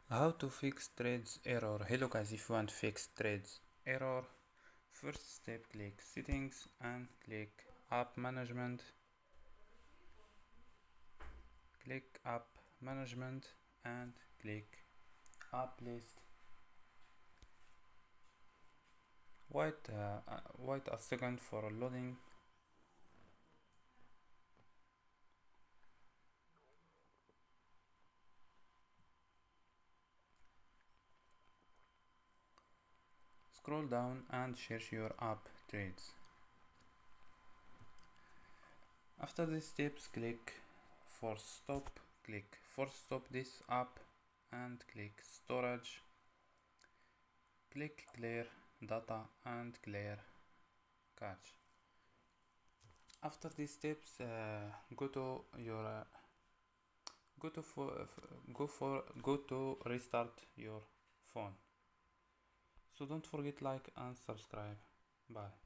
How to fix threads error. Hello guys, if you want to fix threads error, first step, click settings and click app management. Click app management and click app list. Wait a second for loading. Scroll down and search your app threads. After these steps, click force stop. Click force stop this app and click storage. Click clear data and clear cache. After these steps, go to your go to restart your phone. So don't forget like and subscribe. Bye.